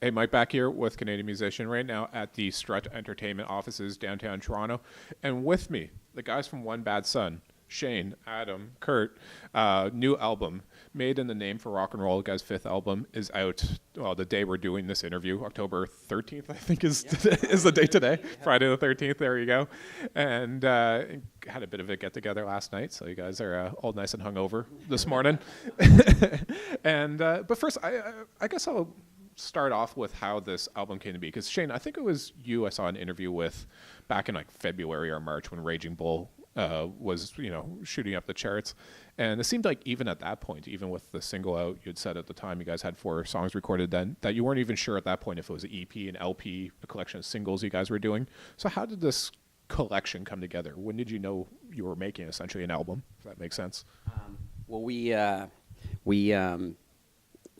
Hey, Mike back here with Canadian Musician right now at the Strut Entertainment offices downtown Toronto. And with me, the guys from One Bad Son, Shane, Adam, Kurt, new album, Made in the Name for Rock and Roll. The guy's fifth album is out, well, the day we're doing this interview, October 13th, I think is, is the date today. Friday the 13th, there you go. And had a bit of a get-together last night, so you guys are all nice and hungover this morning. And but first, I guess I'll start off with how this album came to be, because Shane, I think it was you I saw an interview with back in like February or March when Raging Bull was shooting up the charts, and it seemed like even at that point, even with the single out, you'd said at the time you guys had 4 songs recorded then, that you weren't even sure at that point if it was an EP, an LP, a collection of singles you guys were doing. So how did this collection come together? When did you know you were making essentially an album, if that makes sense? Well, we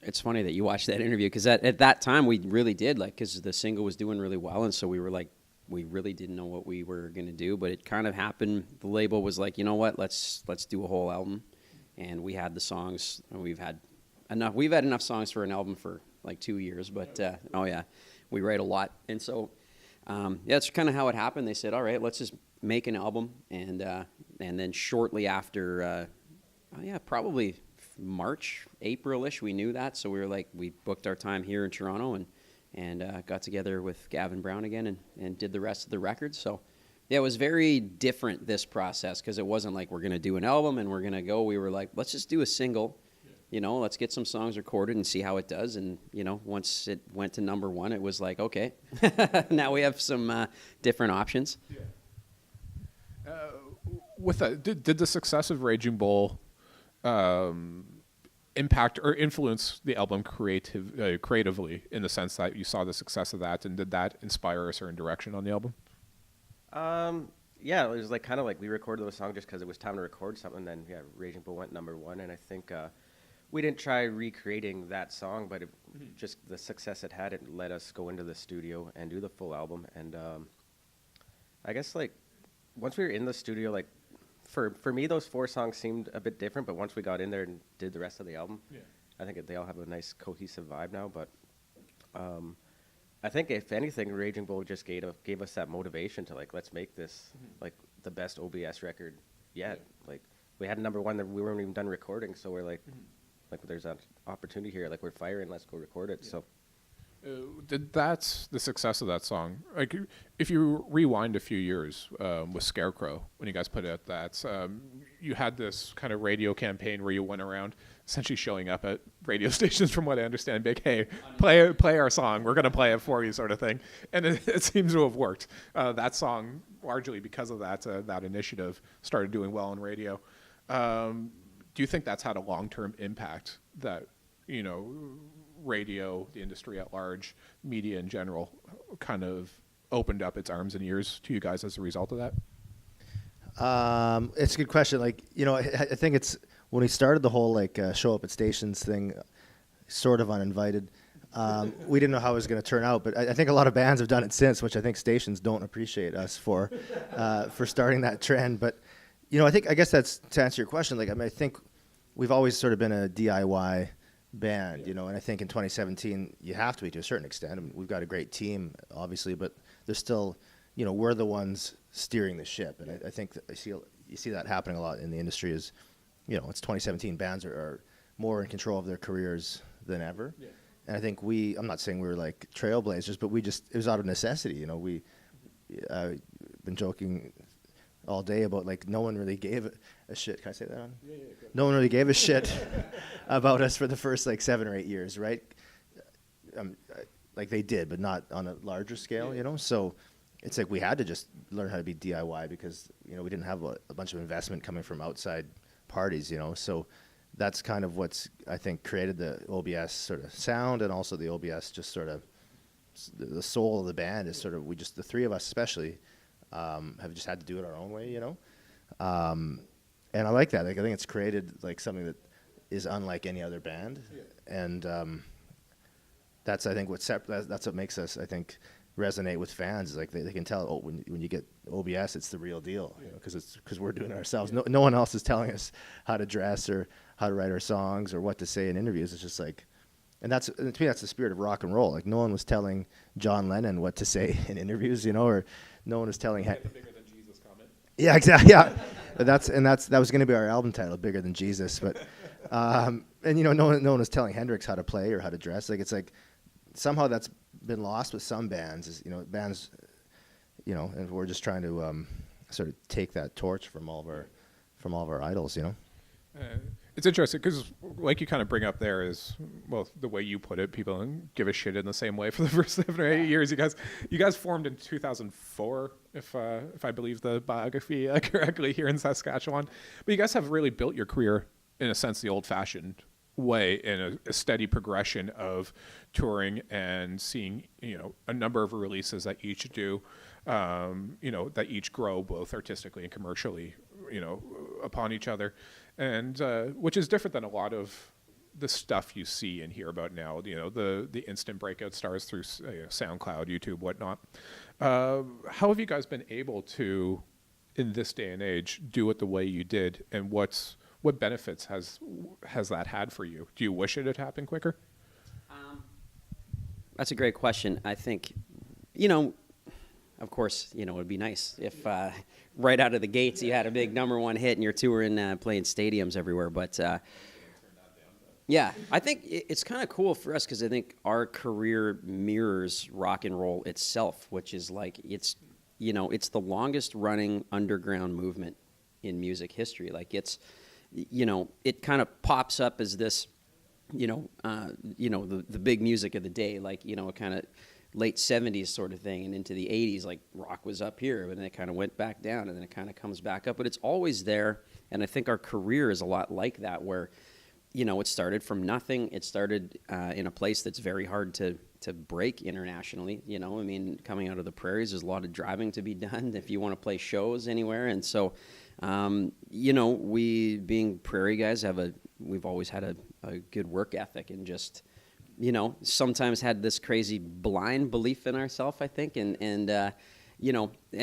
it's funny that you watched that interview, because at that time we really did, like, because the single was doing really well, and so we were like, we really didn't know what we were going to do, but it kind of happened. The label was like, you know what, let's do a whole album, and we had the songs, and we've had enough songs for an album for like 2 years, but we write a lot, and so that's kind of how it happened. They said, all right, let's just make an album, and then shortly after, probably March, April-ish, we knew that, so we were like, we booked our time here in Toronto and got together with Gavin Brown again and did the rest of the records. So yeah, it was very different, this process, because it wasn't like we're going to do an album and we're going to go. We were like, let's just do a single, let's get some songs recorded and see how it does. And once it went to number 1, it was like, okay, now we have some different options. Yeah. With that, did the success of Raging Bull impact or influence the album creatively, in the sense that you saw the success of that, and did that inspire a certain direction on the album? Yeah, it was like kind of like we recorded the song just because it was time to record something. Then Raging Bull went number 1, and I think we didn't try recreating that song, but just the success it had, it let us go into the studio and do the full album. And I guess like once we were in the studio, like, For me, those 4 songs seemed a bit different, but once we got in there and did the rest of the album, I think they all have a nice cohesive vibe now. But I think if anything, Raging Bull just gave us that motivation to like, let's make this like the best OBS record yet. Like, we had number 1 that we weren't even done recording, so we're like, there's an opportunity here. Like, we're firing, let's go record it. So. Did the success of that song, like if you rewind a few years with Scarecrow, when you guys put out that, you had this kind of radio campaign where you went around essentially showing up at radio stations, from what I understand, big, hey, play our song, we're going to play it for you, sort of thing. And it seems to have worked. That song, largely because of that initiative, started doing well on radio. Do you think that's had a long-term impact, that, radio, the industry at large, media in general, kind of opened up its arms and ears to you guys as a result of that? It's a good question. Like, I think it's when we started the whole show up at stations thing, sort of uninvited. We didn't know how it was going to turn out, but I think a lot of bands have done it since, which I think stations don't appreciate us for starting that trend. But I guess that's to answer your question. Like, I think we've always sort of been a DIY band, and I think in 2017 you have to be, to a certain extent. I mean, we've got a great team, obviously, but there's still, we're the ones steering the ship, and I think that you see that happening a lot in the industry. Is, it's 2017, bands are more in control of their careers than ever, and I think I'm not saying we were like trailblazers, but it was out of necessity. Been joking all day about like no one really gave a shit. Can I say that on? Yeah, no one really gave a shit about us for the first like 7 or 8 years, right? Like they did, but not on a larger scale, So it's like we had to just learn how to be DIY, because we didn't have a bunch of investment coming from outside parties, So that's kind of what's, I think, created the OBS sort of sound, and also the OBS just sort of the soul of the band is sort of, the 3 of us especially have just had to do it our own way, and I like that. Like, I think it's created like something that is unlike any other band, and that's, I think, that's what makes us, I think, resonate with fans. Is like they can tell, when you get OBS, it's the real deal, because we're doing it ourselves. No one else is telling us how to dress or how to write our songs or what to say in interviews. It's just like And to me, that's the spirit of rock and roll. Like, no one was telling John Lennon what to say in interviews, or no one was telling. The bigger than Jesus comment. Yeah, exactly. Yeah, that was going to be our album title, Bigger Than Jesus. But and no one was telling Hendrix how to play or how to dress. Like, it's like somehow that's been lost with some bands. Bands, and we're just trying to sort of take that torch from all of our idols. It's interesting because, like you kind of bring up there is, well, the way you put it, people don't give a shit in the same way for the first 7 or 8 years. You guys formed in 2004, if I believe the biography correctly, here in Saskatchewan. But you guys have really built your career, in a sense, the old-fashioned way, in a steady progression of touring and seeing, a number of releases that each do, that each grow both artistically and commercially, upon each other. And which is different than a lot of the stuff you see and hear about now, the instant breakout stars through SoundCloud, YouTube, whatnot. How have you guys been able to, in this day and age, do it the way you did, and what benefits has that had for you? Do you wish it had happened quicker? That's a great question. I think, of course, it would be nice if right out of the gates you had a big #1 hit and you're touring, playing stadiums everywhere. But yeah, I think it's kind of cool for us because I think our career mirrors rock and roll itself, which is like it's the longest running underground movement in music history. Like it kind of pops up as this, the big music of the day, like kind of late 70s sort of thing, and into the 80s, like rock was up here, and then it kind of went back down, and then it kind of comes back up, but it's always there. And I think our career is a lot like that, where it started from nothing. It started in a place that's very hard to break internationally. Coming out of the prairies, there's a lot of driving to be done if you want to play shows anywhere. And so we, being prairie guys, we've always had a good work ethic, and just sometimes had this crazy blind belief in ourselves, I think, and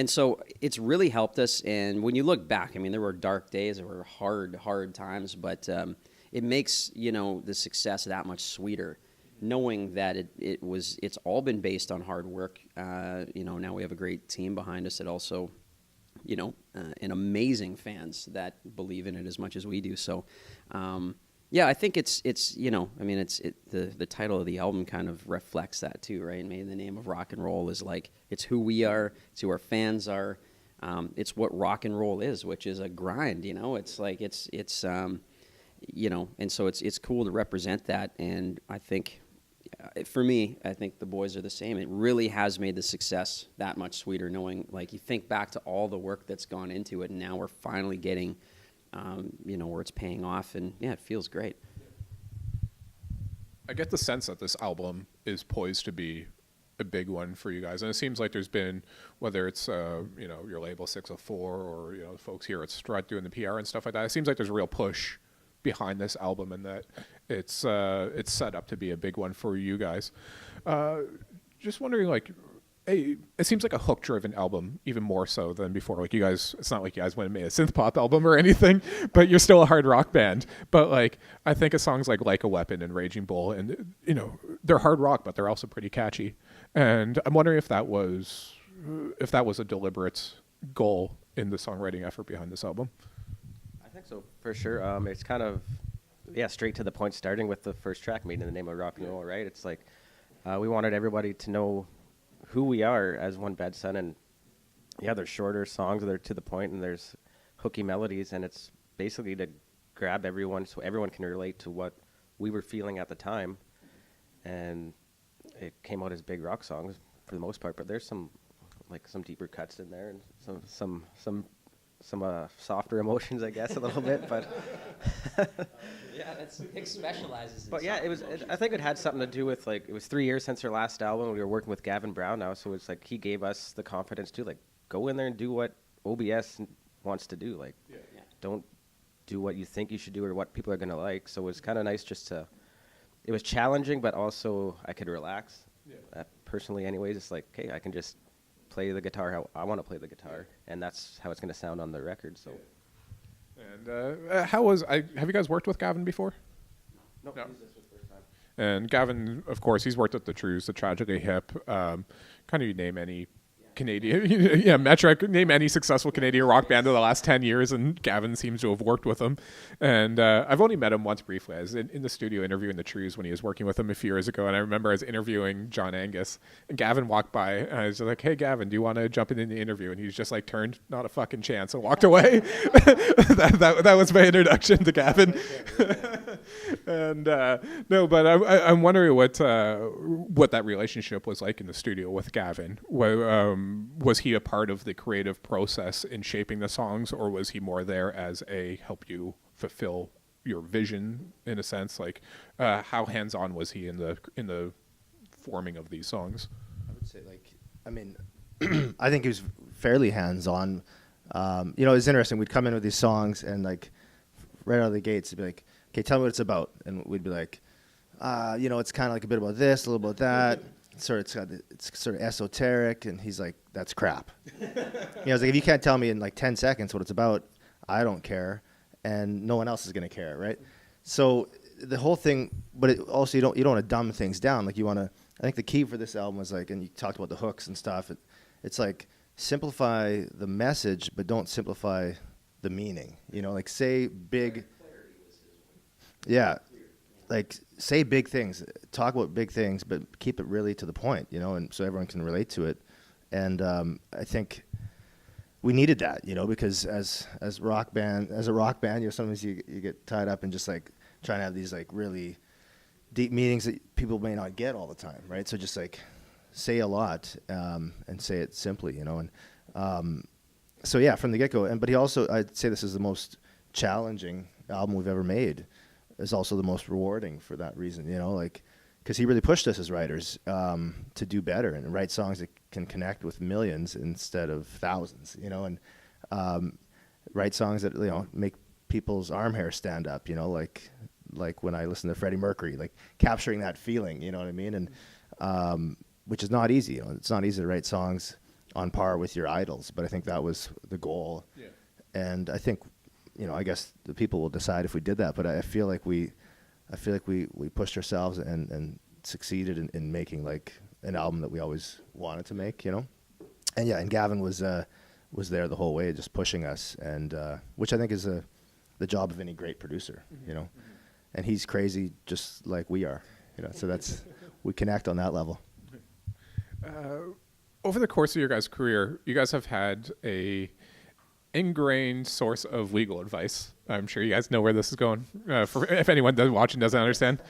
so it's really helped us. And when you look back, there were dark days, there were hard times, but it makes the success that much sweeter, knowing that it's all been based on hard work. Now we have a great team behind us that also, and amazing fans that believe in it as much as we do. So. Yeah, I think it's the title of the album kind of reflects that too, right? Maybe the name of rock and roll is like, it's who we are, it's who our fans are, it's what rock and roll is, which is a grind, it's like, and so it's cool to represent that. And I think, for me, I think the boys are the same. It really has made the success that much sweeter, knowing, like, you think back to all the work that's gone into it, and now we're finally getting where it's paying off, and yeah, it feels great. I get the sense that this album is poised to be a big one for you guys, and it seems like there's been, whether it's your label 604 or folks here at Strut doing the PR and stuff like that, it seems like there's a real push behind this album, and that it's set up to be a big one for you guys. Just wondering, like, it seems like a hook-driven album, even more so than before. Like, you guys, it's not like you guys went and made a synth pop album or anything, but you're still a hard rock band. But like, I think of songs like a Weapon and Raging Bull, and they're hard rock, but they're also pretty catchy. And I'm wondering if that was a deliberate goal in the songwriting effort behind this album. I think so, for sure. It's kind of, straight to the point, starting with the first track, Made in the Name of Rock and Roll, right? It's like, we wanted everybody to know who we are as One Bad Son, and they're shorter songs, they're to the point, and there's hooky melodies, and it's basically to grab everyone so everyone can relate to what we were feeling at the time. And it came out as big rock songs for the most part, but there's some deeper cuts in there, and some softer emotions, I guess, a little bit, but Nick specializes in. But yeah, I think it had something to do with, like, it was 3 years since our last album. We were working with Gavin Brown now, so it's like he gave us the confidence to, like, go in there and do what OBS wants to do. Like, don't do what you think you should do or what people are gonna like. So it was kind of nice it was challenging, but also I could relax. Personally, anyways, it's like, okay, I can just play the guitar how I want to play the guitar, and that's how it's going to sound on the record. So, and have you guys worked with Gavin before? No. No. This was the first time. And Gavin, of course, he's worked at the Trues, the Tragically Hip. Kind of you name any Canadian, yeah, Metric, name any successful Canadian rock band of the last 10 years, and Gavin seems to have worked with them. And I've only met him once briefly. I was in the studio interviewing the Trues when he was working with them a few years ago, and I remember I was interviewing John Angus, and Gavin walked by, and I was like, hey, Gavin, do you want to jump in the interview? And he's just like turned, not a fucking chance, and walked away. that was my introduction to Gavin. And no, but I'm wondering what that relationship was like in the studio with Gavin. Was he a part of the creative process in shaping the songs, or was he more there as a help you fulfill your vision in a sense? Like, how hands-on was he in the forming of these songs? I would say, like, I mean, I think he was fairly hands-on. You know, it's interesting. We'd come in with these songs, and like right out of the gates, he'd be like, "Okay, tell me what it's about," and we'd be like, "You know, it's kind of like a bit about this, a little about that." It's sort of esoteric, and he's like, "That's crap." You know, it's like, if you can't tell me in like 10 seconds what it's about, I don't care, and no one else is gonna care, right? So the whole thing, but also you don't want to dumb things down. Like, you want to. I think the key for this album was like, and you talked about the hooks and stuff. It's like, simplify the message, but don't simplify the meaning. You know, like, say big. Yeah. Like, say big things, talk about big things, but keep it really to the point, you know, and so everyone can relate to it. And I think we needed that, you know, because as a rock band, you know, sometimes you get tied up in just like trying to have these like really deep meanings that people may not get all the time, right? So just like say a lot and say it simply, you know. And so yeah, from the get-go. But he also, I'd say this is the most challenging album we've ever made. Is also the most rewarding for that reason, you know, like, because he really pushed us as writers to do better and write songs that can connect with millions instead of thousands, you know, and write songs that, you know, make people's arm hair stand up, you know, like when I listen to Freddie Mercury, like capturing that feeling, you know what I mean, and which is not easy. You know, it's not easy to write songs on par with your idols, but I think that was the goal, and I think. You know, I guess the people will decide if we did that, but I feel like we pushed ourselves and succeeded in making like an album that we always wanted to make, you know. And yeah, and Gavin was there the whole way, just pushing us, and which I think is the job of any great producer, you know. And he's crazy just like we are, you know. So that's we connect on that level. Over the course of your guys' career, you guys have had a ingrained source of legal advice. I'm sure you guys know where this is going. If anyone watching doesn't understand,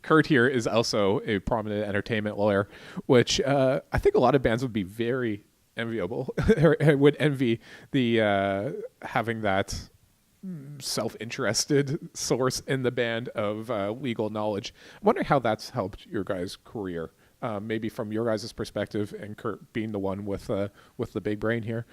Kurt here is also a prominent entertainment lawyer, which I think a lot of bands would be very enviable, or would envy the having that self-interested source in the band of legal knowledge. I wonder how that's helped your guys' career. Maybe from your guys' perspective, and Kurt being the one with the big brain here,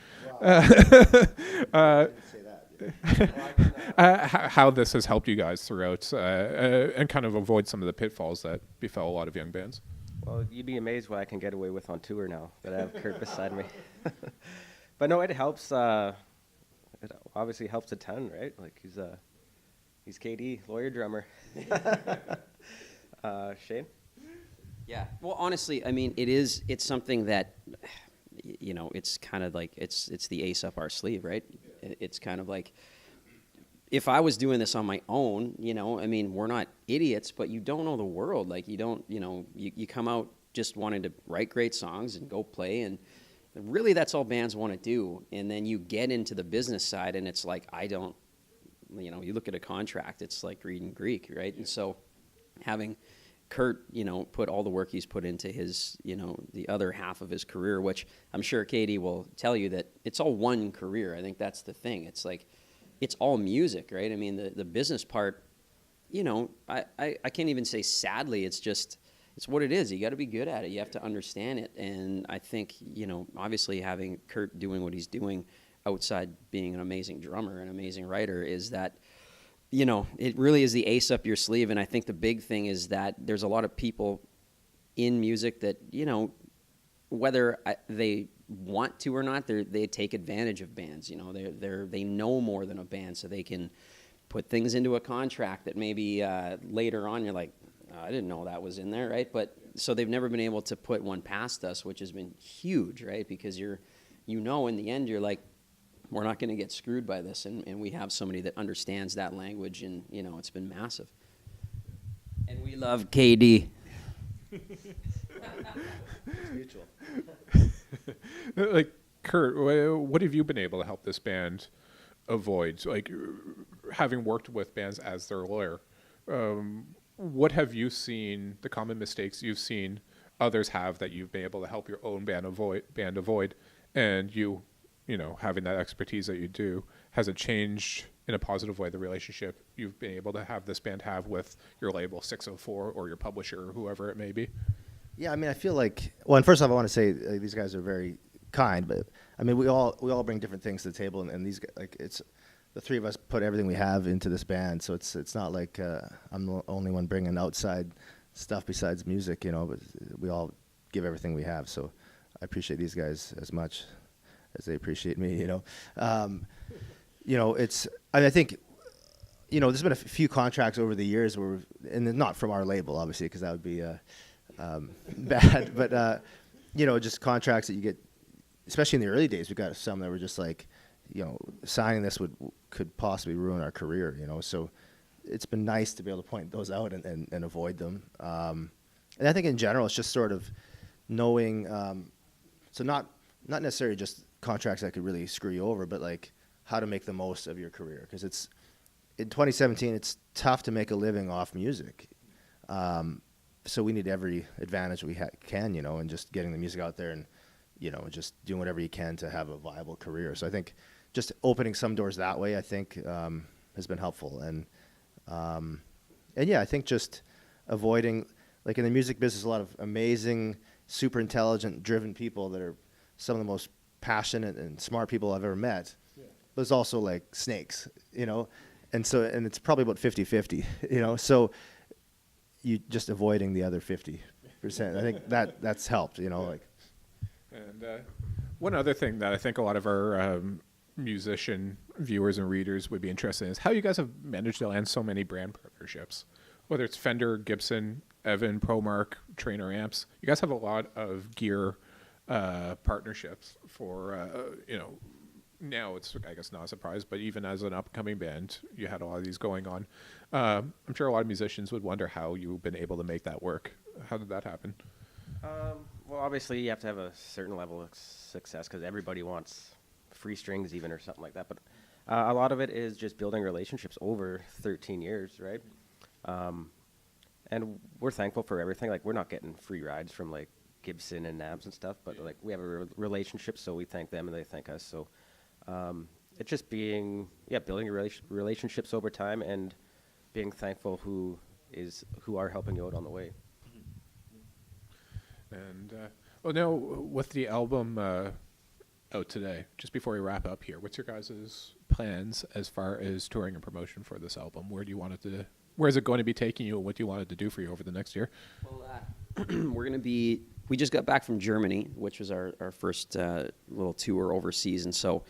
how this has helped you guys throughout and kind of avoid some of the pitfalls that befell a lot of young bands. Well, you'd be amazed what I can get away with on tour now that I have Kurt beside me. But no, it helps. It obviously helps a ton, right? Like he's KD, lawyer drummer. Shane. Yeah. Well, honestly, I mean, it's something that, you know, it's kind of like, it's the ace up our sleeve, right? It's kind of like, if I was doing this on my own, you know, I mean, we're not idiots, but you don't know the world. Like, you don't, you know, you come out just wanting to write great songs and go play, and really that's all bands want to do. And then you get into the business side, and it's like, you know, you look at a contract, it's like reading Greek, right? And so having Kurt, you know, put all the work he's put into his, you know, the other half of his career, which I'm sure Katie will tell you that it's all one career. I think that's the thing. It's like, it's all music, right? I mean, the business part, you know, I can't even say sadly, it's just, it's what it is. You got to be good at it. You have to understand it. And I think, you know, obviously having Kurt doing what he's doing outside being an amazing drummer, an amazing writer, is that, you know, it really is the ace up your sleeve. And I think the big thing is that there's a lot of people in music that, you know, whether they want to or not, they take advantage of bands. You know, they know more than a band, so they can, put things into a contract that maybe later on you're like, oh, I didn't know that was in there, right? But so they've never been able to put one past us, which has been huge, right? Because in the end, you're like, we're not going to get screwed by this, and we have somebody that understands that language, and it's been massive. And we love KD. Mutual. Like, Kurt, what have you been able to help this band avoid? Like, having worked with bands as their lawyer, what have you seen, the common mistakes you've seen others have that you've been able to help your own band avoid, and having that expertise that you do, has it changed in a positive way the relationship you've been able to have this band have with your label 604 or your publisher or whoever it may be? Yeah, I mean, I feel like, well, and first off, I want to say these guys are very kind, but I mean, we all bring different things to the table, and these guys, like, it's the three of us put everything we have into this band, so it's not like I'm the only one bringing outside stuff besides music, but we all give everything we have. So I appreciate these guys as much as they appreciate me. I think there's been a few contracts over the years where, and not from our label, obviously, because that would be bad, but just contracts that you get, especially in the early days. We got some that were just like, signing this could possibly ruin our career. So it's been nice to be able to point those out and avoid them. And I think in general, it's just sort of knowing. So not necessarily just contracts that could really screw you over, but like how to make the most of your career, because it's in 2017 it's tough to make a living off music. So we need every advantage we can, and just getting the music out there and just doing whatever you can to have a viable career. So I think just opening some doors that way, I think, has been helpful. And yeah, I think just avoiding, like in the music business, a lot of amazing, super intelligent, driven people that are some of the most passionate and smart people I've ever met. Yeah. But there's also like snakes, and it's probably about 50-50, so you just avoiding the other 50%. I think that's helped, like. And one other thing that I think a lot of our musician viewers and readers would be interested in is how you guys have managed to land so many brand partnerships, whether it's Fender, Gibson, Evan, ProMark, Trainer amps. You guys have a lot of gear partnerships for, now it's, I guess, not a surprise, but even as an upcoming band, you had a lot of these going on. I'm sure a lot of musicians would wonder how you've been able to make that work. How did that happen? Well, obviously, you have to have a certain level of success because everybody wants free strings even or something like that. But a lot of it is just building relationships over 13 years, right? And we're thankful for everything. Like, we're not getting free rides from, like, Gibson and NABs and stuff, but, like, we have a relationship, so we thank them and they thank us. So it's just building relationships over time and being thankful who are helping you out on the way. And now with the album out today, just before we wrap up here, what's your guys' plans as far as touring and promotion for this album? Where is it going to be taking you, and what do you want it to do for you over the next year? Well, we just got back from Germany, which was our first little tour overseas, and so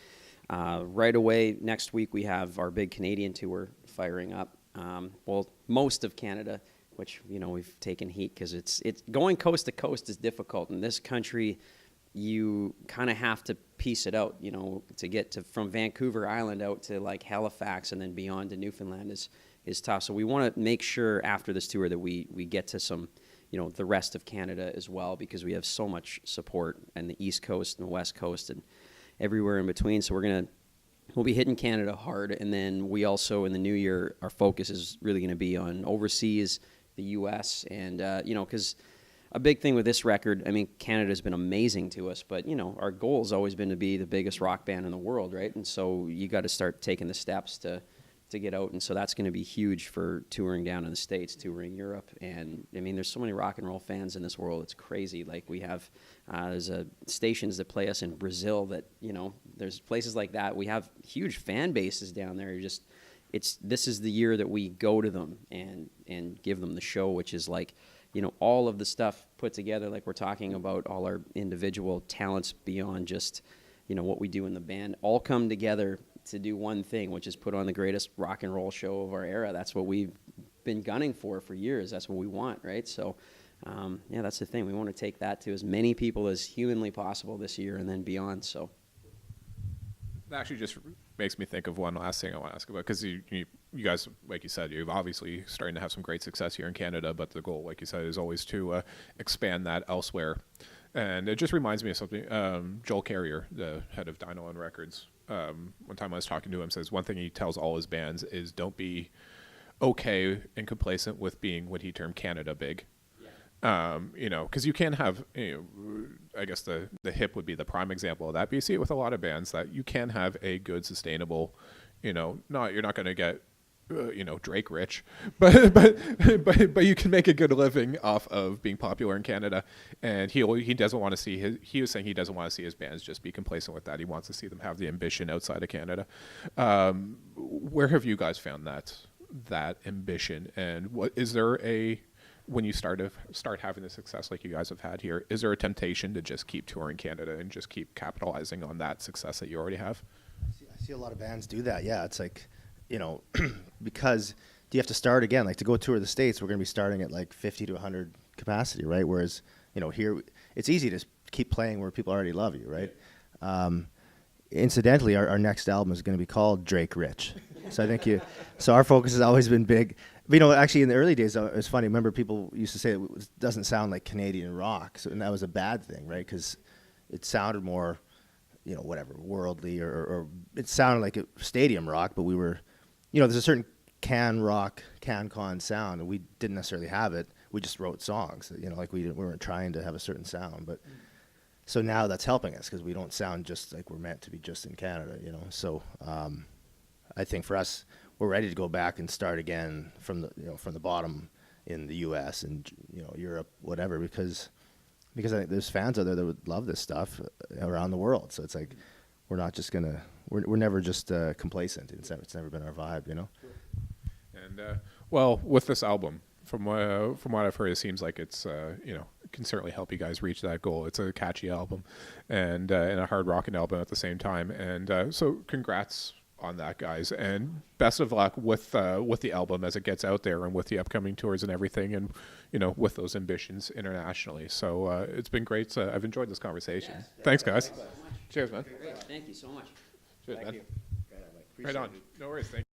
right away next week we have our big Canadian tour firing up. Most of Canada, which we've taken heat because it's going coast to coast is difficult. In this country, you kind of have to piece it out, to get from Vancouver Island out to like Halifax and then beyond to Newfoundland is tough. So we want to make sure after this tour that we get to some, the rest of Canada as well, because we have so much support on the East Coast and the West Coast and everywhere in between. So we'll be hitting Canada hard, and then we also in the new year our focus is really going to be on overseas, the U.S. and because a big thing with this record, I mean, Canada's been amazing to us, but our goal has always been to be the biggest rock band in the world, right? And so you got to start taking the steps to get out, and so that's going to be huge for touring down in the States, touring Europe, and I mean, there's so many rock and roll fans in this world, it's crazy. Like we have, there's stations that play us in Brazil that there's places like that. We have huge fan bases down there. This is the year that we go to them and give them the show, which is like, all of the stuff put together, like we're talking about, all our individual talents beyond just, what we do in the band, all come together to do one thing, which is put on the greatest rock and roll show of our era. That's what we've been gunning for years. That's what we want, right? So, yeah, that's the thing. We want to take that to as many people as humanly possible this year and then beyond. So, That actually just makes me think of one last thing I want to ask about, because you guys, like you said, you've obviously starting to have some great success here in Canada, but the goal, like you said, is always to expand that elsewhere. And it just reminds me of something. Joel Carrier, the head of Dino on Records, one time I was talking to him, says one thing he tells all his bands is don't be okay and complacent with being what he termed Canada big. You know, because you can have, I guess the hip would be the prime example of that. But you see it with a lot of bands that you can have a good, sustainable, you're not going to get, Drake rich, but you can make a good living off of being popular in Canada. And he doesn't want to see he was saying he doesn't want to see his bands just be complacent with that. He wants to see them have the ambition outside of Canada. Where have you guys found that ambition, and what is there when you start having the success like you guys have had here, is there a temptation to just keep touring Canada and just keep capitalizing on that success that you already have? I see a lot of bands do that. Yeah, it's like, because you have to start again. Like to go tour the States, we're going to be starting at like 50 to 100 capacity, right? Whereas, here it's easy to keep playing where people already love you, right? Incidentally, our next album is going to be called Drake Rich. So I think so our focus has always been big. But, actually in the early days, it was funny. Remember, people used to say it doesn't sound like Canadian rock. So, and that was a bad thing, right? Because it sounded more, worldly, or it sounded like stadium rock, but we were, there's a certain can rock, CanCon sound, and we didn't necessarily have it. We just wrote songs, like we weren't trying to have a certain sound. But so now that's helping us because we don't sound just like we're meant to be just in Canada, So I think for us, we're ready to go back and start again from the bottom in the U.S. and Europe, whatever, because I think there's fans out there that would love this stuff around the world. So it's like we're not just we're never just complacent. It's never been our vibe, And well, with this album, from what I've heard, it seems like it's it can certainly help you guys reach that goal. It's a catchy album, and a hard rocking album at the same time. And so congrats on that, guys, and best of luck with the album as it gets out there and with the upcoming tours and everything, and with those ambitions internationally. So it's been great. I've enjoyed this conversation. Yes. Thanks, guys. Thanks so much. Cheers, man. Great. Thank you so much. Cheers, Thank man. you. Right on. No worries. Thank you.